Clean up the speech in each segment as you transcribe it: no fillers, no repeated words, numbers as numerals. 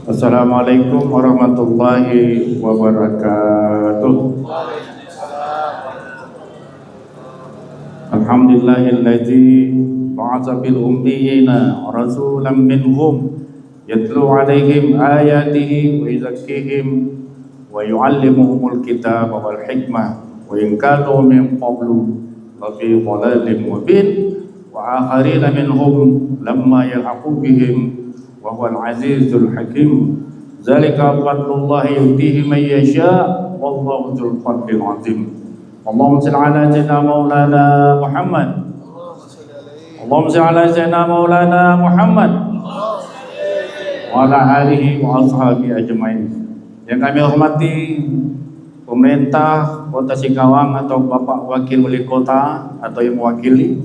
Assalamualaikum warahmatullahi wabarakatuh. Alhamdulillahilladzi ba'atsa bil ummiyina rasulan minhum yatlu 'alaihim ayatihi wa yuzakkihim wa yu'allimuhumul kitaba wal hikmah wa in kanu min qablu lafi dhalalin mubin wa akharina minhum lamma yalhaqu bihim wa huwal azizul hakim. Zalika fadlullahi yutihi man yasha wallahu dzul fadlil azim. Allahumma shalli ala sayyidina maulana Muhammad. Allahumma shalli ala sayyidina maulana Muhammad wa ala alihi wa ashabihi ajmain. Yang kami hormati pemerintah Kota Singkawang atau Bapak Wakil Wali Kota atau yang mewakili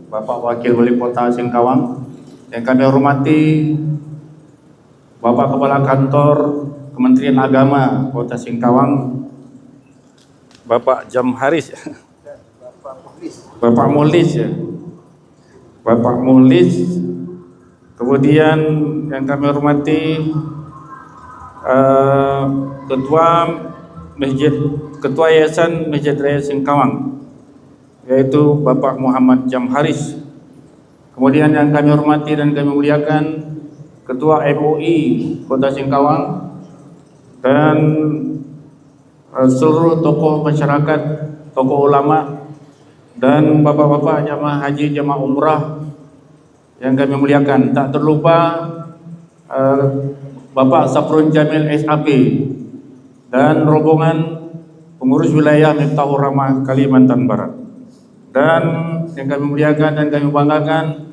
Bapak Wakil Wali Kota Singkawang. Yang kami hormati Bapak Kepala Kantor Kementerian Agama Kota Singkawang, Bapak Jamharis, Bapak Mulis, Bapak Mulis. Kemudian yang kami hormati Ketua Yayasan Masjid Raya Singkawang, yaitu Bapak Muhammad Jamharis. Kemudian yang kami hormati dan kami muliakan Ketua MUI Kota Singkawang dan seluruh tokoh masyarakat, tokoh ulama dan bapak-bapak jamaah haji, jamaah umrah yang kami muliakan. Tak terlupa Bapak Saprun Jamil SAP dan rombongan pengurus wilayah Miftahur Rahmah Kalimantan Barat. Dan yang kami muliakan dan kami banggakan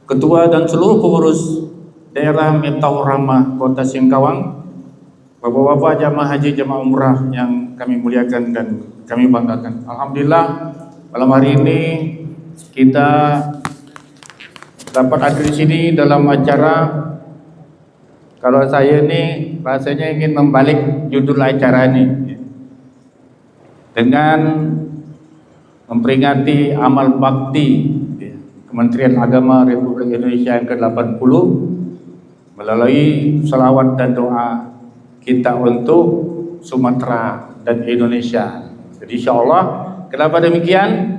Ketua dan seluruh pengurus daerah Miftahur Rahmah Kota Singkawang, bapak-bapak jamaah haji, jamaah umrah yang kami muliakan dan kami banggakan. Alhamdulillah malam hari ini kita dapat hadir di sini dalam acara. Kalau saya ini rasanya ingin membalik judul acara ini dengan memperingati amal bakti Kementerian Agama Republik Indonesia yang ke-80 melalui salawat dan doa kita untuk Sumatera dan Indonesia. Jadi insyaallah, kenapa demikian?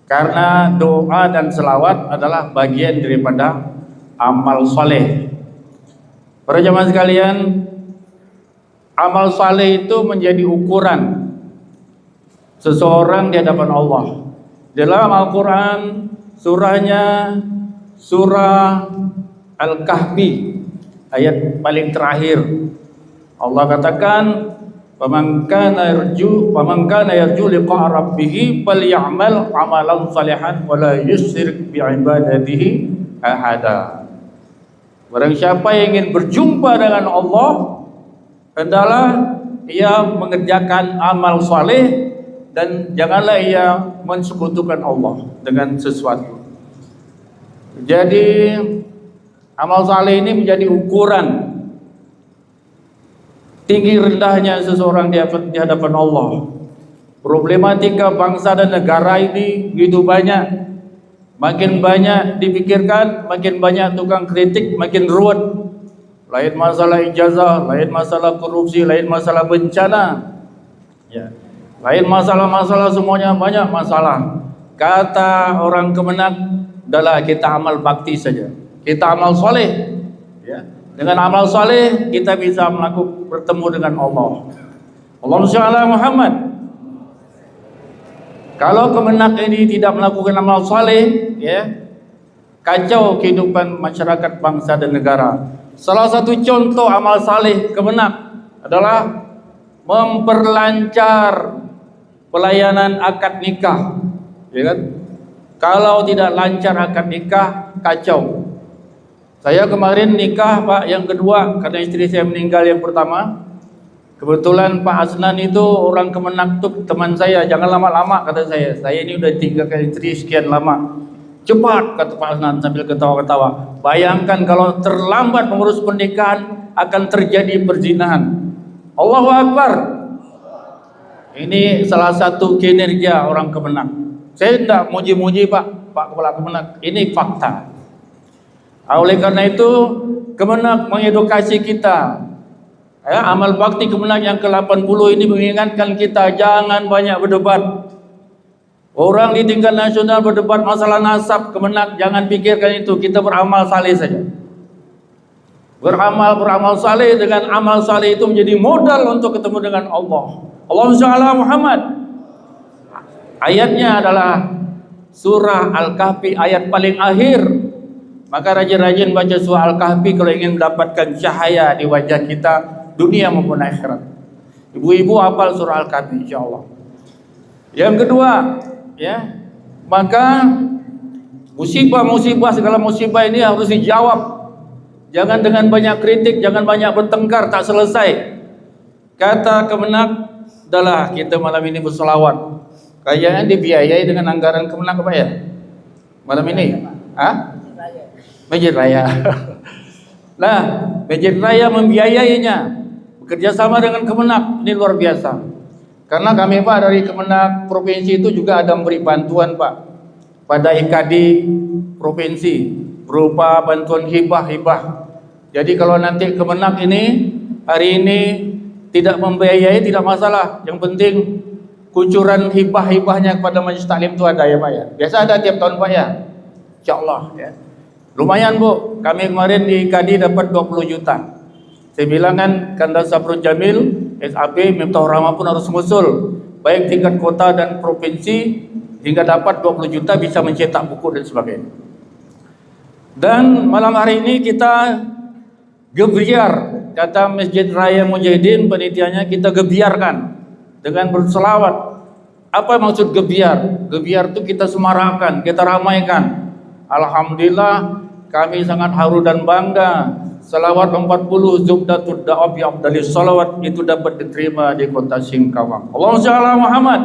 Karena doa dan salawat adalah bagian daripada amal soleh. Para jamaah sekalian, amal soleh itu menjadi ukuran seseorang di hadapan Allah. Dalam Al-Quran, surahnya surah Al-Kahfi, ayat paling terakhir, Allah katakan, "Faman kana yarju liqa'a rabbih falyamal 'amalan shalihan wa la yusyrik bi ibadatihi ahada." Barang siapa yang ingin berjumpa dengan Allah, hendaklah ia mengerjakan amal saleh dan janganlah ia mensekutukan Allah dengan sesuatu. Jadi amal saleh ini menjadi ukuran tinggi rendahnya seseorang di hadapan Allah. Problematika bangsa dan negara ini begitu banyak. Makin banyak dipikirkan, makin banyak tukang kritik, makin ruwet. Lain masalah ijazah, lain masalah korupsi, lain masalah bencana, ya, lain masalah-masalah, semuanya banyak masalah. Kata orang Kemenak, adalah kita amal bakti saja, kita amal soleh, ya. Dengan amal soleh kita bisa bertemu dengan Allah. Allahumma shalli ala Muhammad. Kalau Kemenak ini tidak melakukan amal soleh, ya, kacau kehidupan masyarakat, bangsa dan negara. Salah satu contoh amal saleh Kemenak adalah memperlancar pelayanan akad nikah, ya kan? Kalau tidak lancar akad nikah, kacau. Saya kemarin nikah, Pak, yang kedua, karena istri saya meninggal yang pertama. Kebetulan Pak Asnan itu orang Kemenak tuh, teman saya. Jangan lama-lama, kata saya. Saya ini udah tinggalkan istri sekian lama. Cepat, kata Pak Asnan sambil ketawa-ketawa. Bayangkan kalau terlambat mengurus pernikahan akan terjadi perzinahan. Allahu Akbar. Ini salah satu kinerja orang Kemenak. Saya tidak muji-muji Pak Kepala Kemenak. Ini fakta. Oleh karena itu Kemenak mengedukasi kita. Ya, amal bakti Kemenak yang ke-80 ini mengingatkan kita jangan banyak berdebat. Orang di tingkat nasional berdebat masalah nasab, Kemenak jangan pikirkan itu. Kita beramal saleh saja. Beramal saleh, dengan amal saleh itu menjadi modal untuk ketemu dengan Allah. Allahumma shalli ala Muhammad. Ayatnya adalah surah Al-Kahfi ayat paling akhir. Maka rajin-rajin baca surah Al-Kahfi kalau ingin mendapatkan cahaya di wajah kita dunia maupun akhirat. Ibu-ibu hafal surah Al-Kahfi insyaallah. Yang kedua, ya, maka musibah segala musibah ini harus dijawab. Jangan dengan banyak kritik, jangan banyak bertengkar tak selesai. Kata Kemenak adalah kita malam ini berselawat. Kayaknya dibiayai dengan anggaran Kemenak apa ya? Malam ini? Masjid Raya. Nah, Masjid Raya membiayainya. Bekerja sama dengan Kemenak, ini luar biasa. Karena kami Pak dari Kemenak Provinsi itu juga ada memberi bantuan Pak pada IKD Provinsi berupa bantuan hibah. Jadi kalau nanti Kemenak ini hari ini tidak membiayai tidak masalah. Yang penting kucuran hibahnya kepada Majelis Taklim itu ada ya Pak ya. Biasa ada tiap tahun Pak ya. Insyaallah ya. Lumayan Bu, kami kemarin di IKD dapat 20 juta. Saya bilang kan Kandas Saprul Jamil, SAP, Miftahur Rahmah pun harus mengusul baik tingkat kota dan provinsi hingga dapat 20 juta bisa mencetak buku dan sebagainya. Dan malam hari ini kita gebiar, kata Masjid Raya Mujahidin penitiannya, kita gebiarkan dengan berselawat. Apa maksud gebiar? Gebiar itu kita semarakkan, kita ramaikan. Alhamdulillah kami sangat haru dan bangga. Salawat 40 Zubdatud Da'ab bi afdalis salawat itu dapat diterima di kota Singkawang. Allahumma shalli ala Muhammad.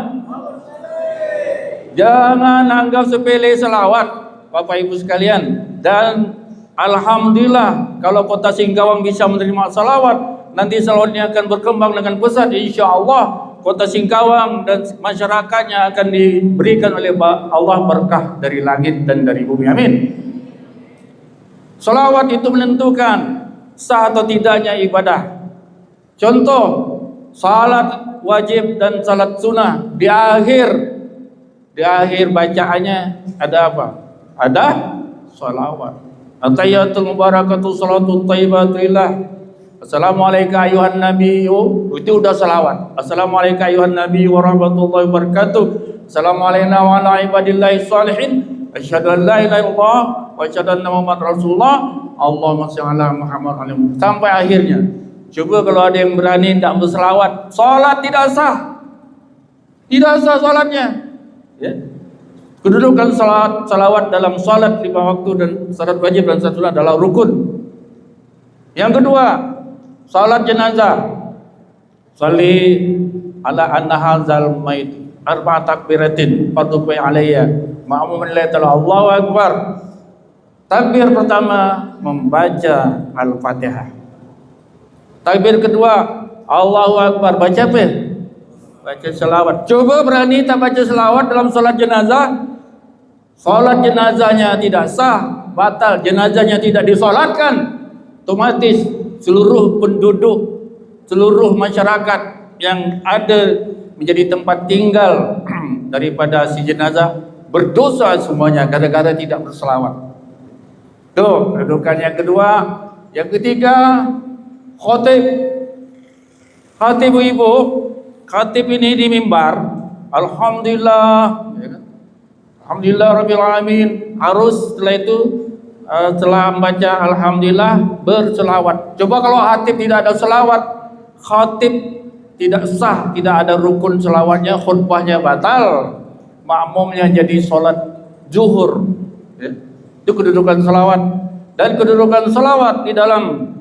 Jangan anggap sepele salawat Bapak Ibu sekalian. Dan alhamdulillah kalau kota Singkawang bisa menerima salawat, nanti salawatnya akan berkembang dengan pesat insyaallah. Kota Singkawang dan masyarakatnya akan diberikan oleh Allah berkah dari langit dan dari bumi. Amin. Salawat itu menentukan sah atau tidaknya ibadah. Contoh, salat wajib dan salat sunnah di akhir bacaannya ada apa? Ada salawat. At-tahiyatul mubarakatuh salatut thayyibatulillah. Assalamualaikum ayuhan nabiyyu, itu udah salawat. Assalamualaikum ayuhan nabiyyu warahmatullahi wabarakatuh. Assalamualaikum wa ala ibadillahi sholihin. Asyhadu an la ilaha illallah wa asyhadu anna Muhammadar Rasulullah. Allahumma shalli ala Muhammad sampai akhirnya. Coba kalau ada yang berani tidak berselawat, salat tidak sah. Tidak sah salatnya. Ya. Kedudukan salawat dalam salat 5 waktu dan syarat wajib dan syarat sunnah adalah rukun. Yang kedua, salat jenazah. Shalli ala anna hadzal mait arba takbiratin fatuqi alayya ma'muman la ta'ala Allahu akbar. Takbir pertama membaca Al-Fatihah. Takbir kedua Allahu akbar, baca apa? Baca selawat. Coba berani tak baca selawat dalam salat jenazah? Salat jenazahnya tidak sah, batal, jenazahnya tidak disolatkan. Otomatis seluruh penduduk, seluruh masyarakat yang ada menjadi tempat tinggal daripada si jenazah berdosa semuanya gara-gara tidak berselawat. Tuh, kedudukan yang kedua. Yang ketiga, khatib. Khatib ibu, khatib ini di mimbar. Alhamdulillah, alhamdulillah rabbil alamin. Harus setelah itu setelah membaca alhamdulillah berselawat. Coba kalau khatib tidak ada selawat, khatib tidak sah, tidak ada rukun selawatnya, khutbahnya batal, makmumnya jadi sholat zuhur. Ya. Itu kedudukan selawat. Dan kedudukan selawat di dalam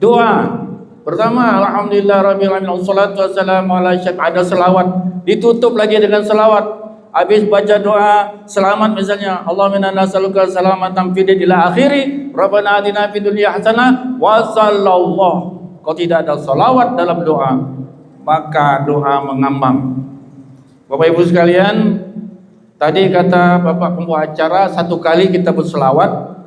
doa. Pertama, alhamdulillah rabbil alamin wassalatu wassalamu ala asyrafil, ada selawat, ditutup lagi dengan selawat. Habis baca doa selamat misalnya, Allahumma inna nas'aluka salamatan fid din ila akhiri, Rabbana atina fid dunya hasanah wa sallallahu. Kalau tidak ada salawat dalam doa, maka doa mengambang. Bapak Ibu sekalian, tadi kata Bapak pembawa acara, 1 kali kita berselawat,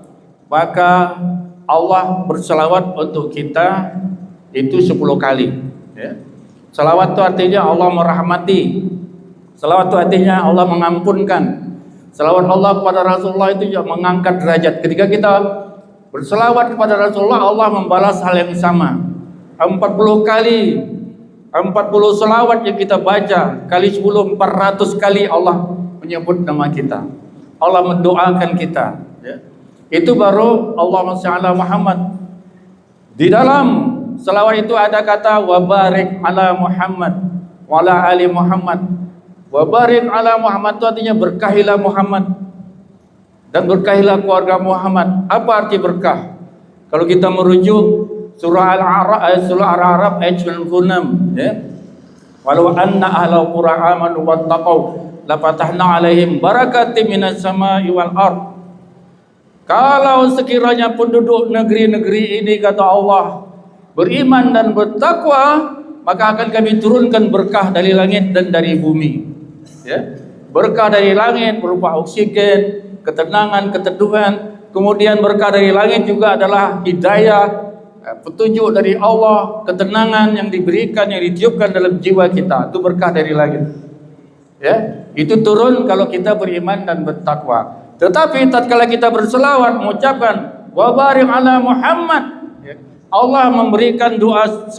maka Allah berselawat untuk kita itu 10 kali, ya. Selawat itu artinya Allah merahmati. Selawat itu artinya Allah mengampunkan. Selawat Allah kepada Rasulullah itu juga mengangkat derajat. Ketika kita berselawat kepada Rasulullah, Allah membalas hal yang sama. 40 kali, 40 selawat yang kita baca kali 10, 400 kali Allah menyebut nama kita. Allah mendoakan kita, ya. Itu baru Allahumma shalli ala Muhammad. Di dalam selawat itu ada kata wa barik ala Muhammad wa ala ali Muhammad. Wa barik ala Muhammad itu artinya berkahilah Muhammad dan berkahilah keluarga Muhammad. Apa arti berkah? Kalau kita merujuk surah Al-A'raf ayat 96, ya. Walau anna ahlal qura amanu wattaqau la fatahna alaihim barakatim minas sama'i wal ard. Kalau sekiranya penduduk negeri-negeri ini, kata Allah, beriman dan bertakwa, maka akan kami turunkan berkah dari langit dan dari bumi, ya. Berkah dari langit berupa oksigen, ketenangan, keteduhan. Kemudian berkah dari langit juga adalah hidayah, petunjuk dari Allah, ketenangan yang diberikan, yang ditiupkan dalam jiwa kita. Itu berkah dari langit, ya. Itu turun kalau kita beriman dan bertakwa. Tetapi tatkala kita berselawat mengucapkan wa barik ala Muhammad, ya, Allah memberikan doa 10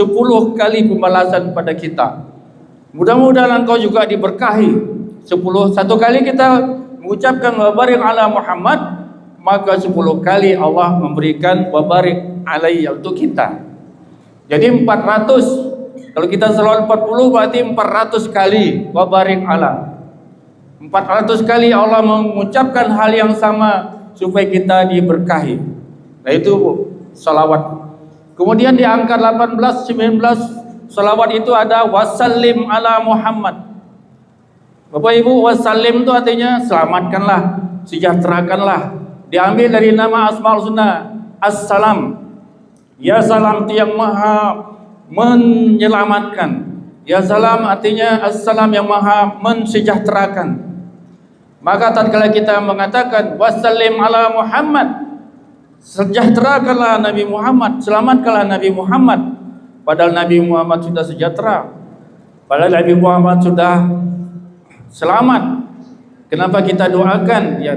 kali pembalasan pada kita. Mudah-mudahan engkau juga diberkahi. 1 kali kita mengucapkan wa barik ala Muhammad, maka 10 kali Allah memberikan wa barik alaihi untuk kita. Jadi 400. Kalau kita selawat 40 berarti 400 kali wa barik ala. 400 kali Allah mengucapkan hal yang sama supaya kita diberkahi. Nah, itu salawat. Kemudian di angka 18, 19 salawat itu ada wasallim ala Muhammad. Bapak Ibu, wasallim itu artinya selamatkanlah, sejahterakanlah. Diambil dari nama Asmaul Husna, Assalam. Ya salam itu yang maha menyelamatkan. Ya salam artinya Assalam yang maha mensejahterakan. Maka tatkala kita mengatakan wasallim ala Muhammad, sejahterakanlah Nabi Muhammad, selamatkanlah Nabi Muhammad. Padahal Nabi Muhammad sudah sejahtera, padahal Nabi Muhammad sudah selamat. Kenapa kita doakan? Ya,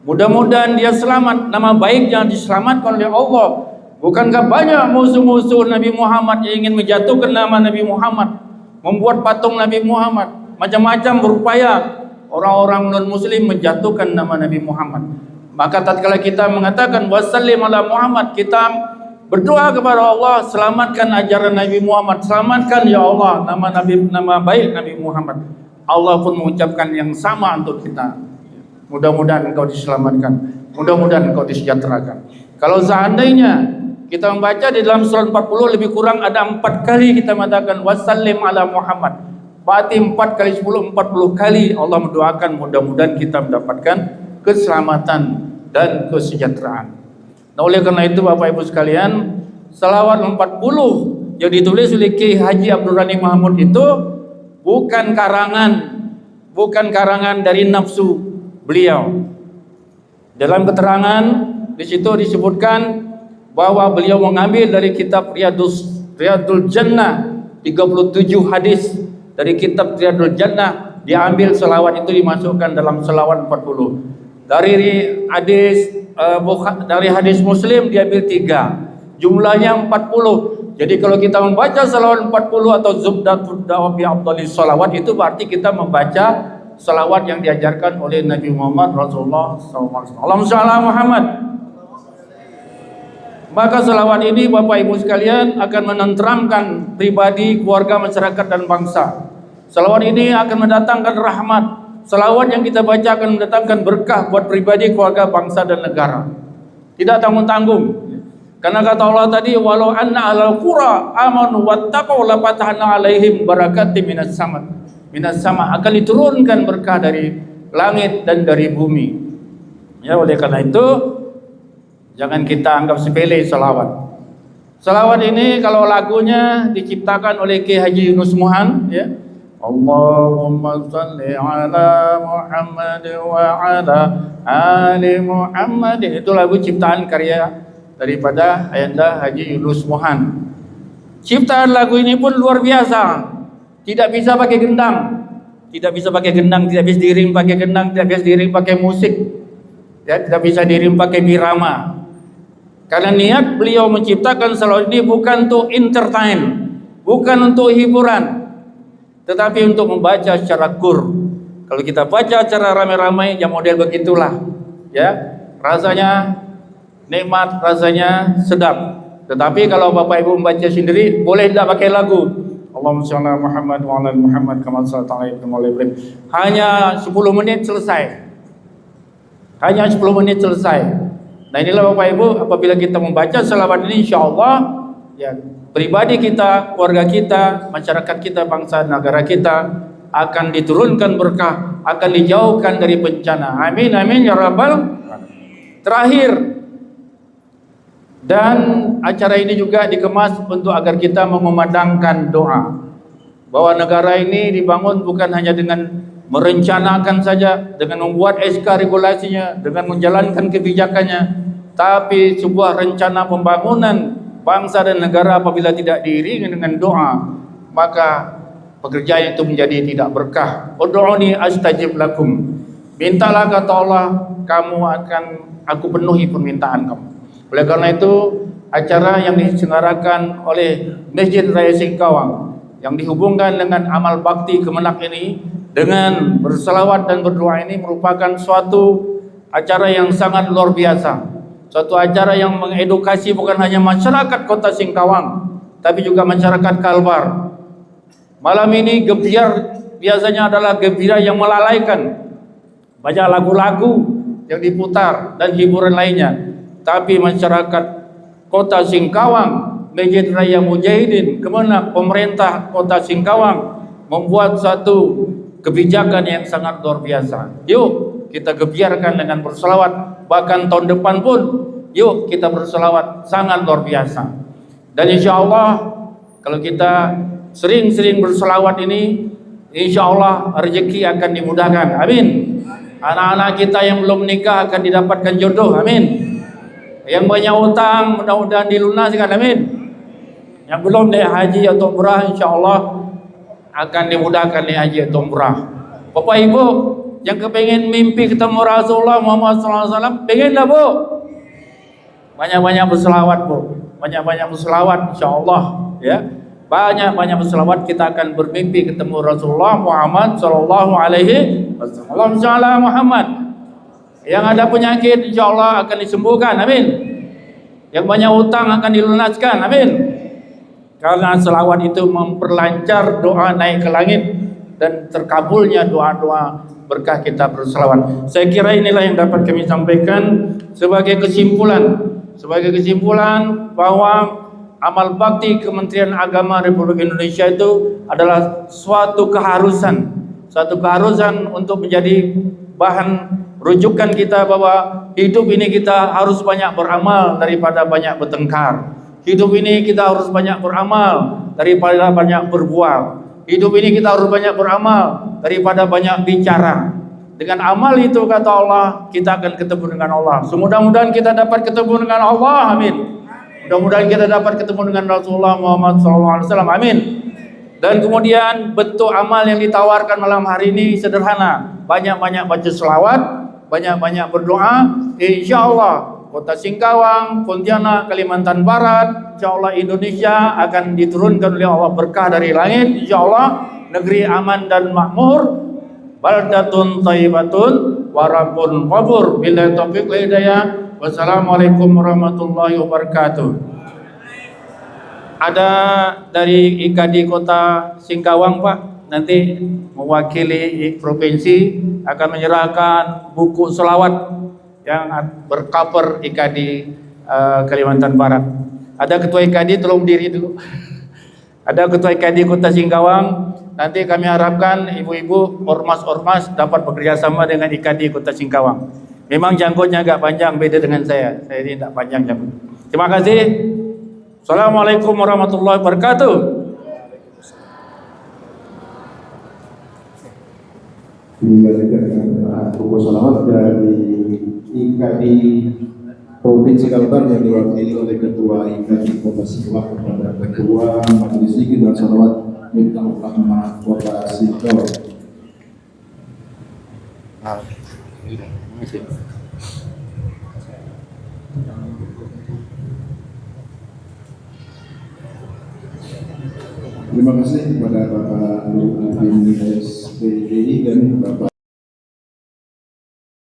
mudah-mudahan dia selamat, nama baik yang diselamatkan oleh Allah. Bukankah banyak musuh-musuh Nabi Muhammad yang ingin menjatuhkan nama Nabi Muhammad, membuat patung Nabi Muhammad, macam-macam berupaya orang-orang non-muslim menjatuhkan nama Nabi Muhammad. Maka tatkala kita mengatakan wasallim ala Muhammad, kita berdoa kepada Allah, selamatkan ajaran Nabi Muhammad, selamatkan ya Allah nama baik Nabi Muhammad. Allah pun mengucapkan yang sama untuk kita. Mudah-mudahan engkau diselamatkan, mudah-mudahan engkau disejahterakan. Kalau seandainya kita membaca di dalam surah 40 lebih kurang ada 4 kali kita mengatakan wasallim ala Muhammad. Berarti 4 kali 10, 40 kali Allah mendoakan mudah-mudahan kita mendapatkan keselamatan dan kesejahteraan. Nah, oleh karena itu Bapak Ibu sekalian, salawat 40 yang ditulis oleh Kiai Haji Abdul Ghani Mahmud itu bukan karangan dari nafsu beliau. Dalam keterangan di situ disebutkan bahwa beliau mengambil dari kitab Riyadul Jannah 37 hadis. Dari kitab Riyadul Jannah diambil selawat itu dimasukkan dalam selawat 40. Dari hadis Muslim diambil 3. Jumlahnya 40. Jadi kalau kita membaca selawat 40 atau zubdatul da'wah bi afdalis selawat, itu berarti kita membaca selawat yang diajarkan oleh Nabi Muhammad Rasulullah SAW. Allahumma shalli ala Muhammad. Maka selawat ini Bapak Ibu sekalian akan menenteramkan pribadi, keluarga, masyarakat dan bangsa. Selawat ini akan mendatangkan rahmat. Selawat yang kita baca akan mendatangkan berkah buat pribadi, keluarga, bangsa dan negara. Tidak tanggung-tanggung. Karena kata Allah tadi, walau anna ahlal qura amanu wattaqau la fatahna alaihim barakatim minas sama akan diturunkan berkah dari langit dan dari bumi. Ya, oleh karena itu jangan kita anggap sepele selawat. Selawat ini kalau lagunya diciptakan oleh Kiai Haji Yunus Muhan, ya. Allahumma salli ala Muhammad wa ala ali Muhammad. Itu lagu ciptaan karya daripada Ayanda Haji Yunus Mohan. Ciptaan lagu ini pun luar biasa. Tidak bisa pakai gendang, tidak bisa pakai gendang, tidak bisa diiring pakai gendang, tidak bisa diiring pakai musik, ya, tidak bisa diiring pakai birama. Karena niat beliau menciptakan salawat ini bukan untuk entertain, bukan untuk hiburan, tetapi untuk membaca secara kur. Kalau kita baca secara ramai-ramai, yang model begitulah, ya, rasanya nikmat, rasanya sedap. Tetapi kalau Bapak Ibu membaca sendiri, boleh tidak pakai lagu. Allahumma shalli ala Muhammad wa ala Muhammad kama shallaita ala Ibrahim. Hanya 10 menit selesai. Hanya 10 menit selesai. Nah, inilah Bapak Ibu, apabila kita membaca selawat ini, insyaallah, ya, pribadi kita, keluarga kita, masyarakat kita, bangsa negara kita akan diturunkan berkah, akan dijauhkan dari bencana. Amin amin ya rabbal. Terakhir, dan acara ini juga dikemas untuk agar kita mengumandangkan doa bahwa negara ini dibangun bukan hanya dengan merencanakan saja, dengan membuat SK regulasinya, dengan menjalankan kebijakannya, tapi sebuah rencana pembangunan bangsa dan negara apabila tidak diiringi dengan doa, maka pekerjaan itu menjadi tidak berkah. Ud'uni astajib lakum. Mintalah kata Allah, aku penuhi permintaan kamu. Oleh karena itu, acara yang diselenggarakan oleh Masjid Raya Singkawang yang dihubungkan dengan amal bakti Kemenak ini dengan berselawat dan berdoa ini merupakan suatu acara yang sangat luar biasa. Suatu acara yang mengedukasi bukan hanya masyarakat Kota Singkawang, tapi juga masyarakat Kalbar. Malam ini gebiar biasanya adalah gembira yang melalaikan. Banyak lagu-lagu yang diputar dan hiburan lainnya. Tapi masyarakat Kota Singkawang, Masjid Raya Mujahidin, Kemenak, pemerintah Kota Singkawang membuat satu kebijakan yang sangat luar biasa. Yuk kita gebiarkan dengan berselawat. Bahkan tahun depan pun yuk kita berselawat, sangat luar biasa. Dan insya Allah kalau kita sering-sering berselawat ini, insya Allah rezeki akan dimudahkan. Amin. Anak-anak kita yang belum menikah akan didapatkan jodoh. Amin. Yang banyak utang mudah-mudahan dilunaskan. Amin. Yang belum naik haji atau umrah, insya Allah akan dimudahkan naik haji atau umrah. Bapak Ibu yang kepengen mimpi ketemu Rasulullah Muhammad SAW, pengenlah Bu? Banyak-banyak berselawat Bu, banyak-banyak berselawat, insya Allah, ya. Banyak-banyak berselawat, kita akan bermimpi ketemu Rasulullah Muhammad Sallallahu Alaihi Wasallam. Muhammad. Yang ada penyakit insya Allah akan disembuhkan, amin. Yang banyak utang akan dilunaskan, amin. Karena selawat itu memperlancar doa naik ke langit dan terkabulnya doa-doa berkah kita berselawat. Saya kira inilah yang dapat kami sampaikan sebagai kesimpulan. Sebagai kesimpulan bahwa amal bakti Kementerian Agama Republik Indonesia itu adalah suatu keharusan untuk menjadi bahan rujukan kita bahwa hidup ini kita harus banyak beramal daripada banyak bertengkar. Hidup ini kita harus banyak beramal daripada banyak berbual. Hidup ini kita harus banyak beramal daripada banyak bicara. Dengan amal itu kata Allah, kita akan ketemu dengan Allah. Semudah-mudahan kita dapat ketemu dengan Allah, amin. Mudah-mudahan kita dapat ketemu dengan Rasulullah Muhammad SAW, amin. Dan kemudian bentuk amal yang ditawarkan malam hari ini sederhana. Banyak-banyak baca selawat, banyak-banyak berdoa. Insya Allah Kota Singkawang, Pontianak, Kalimantan Barat, insya Allah Indonesia akan diturunkan oleh Allah berkah dari langit. Insya Allah negeri aman dan makmur. Baldatun thayyibatun warabun qabur. Billahi taufiq wal hidayah. Wassalamualaikum warahmatullahi wabarakatuh. Ada dari IKD Kota Singkawang Pak, nanti mewakili provinsi akan menyerahkan buku selawat yang bercover IKD Kalimantan Barat. Ada ketua IKD, tolong berdiri dulu. Ada ketua IKD Kota Singkawang. Nanti kami harapkan ibu-ibu ormas-ormas dapat bekerja sama dengan IKD Kota Singkawang. Memang janggutnya agak panjang, beda dengan saya. Saya ini tidak panjang janggut. Terima kasih. Assalamualaikum warahmatullahi wabarakatuh. Dibacakan buku salawat dari IKD Provinsi Kalbar yang diwakili oleh Ketua IKAI Kota Sidoarjo kepada Ketua Majelis Zikir dan Sholawat Miftahul Rahmah Kota Sidoarjo. Terima kasih kepada Bapak Nur Adin SPDI dan Bapak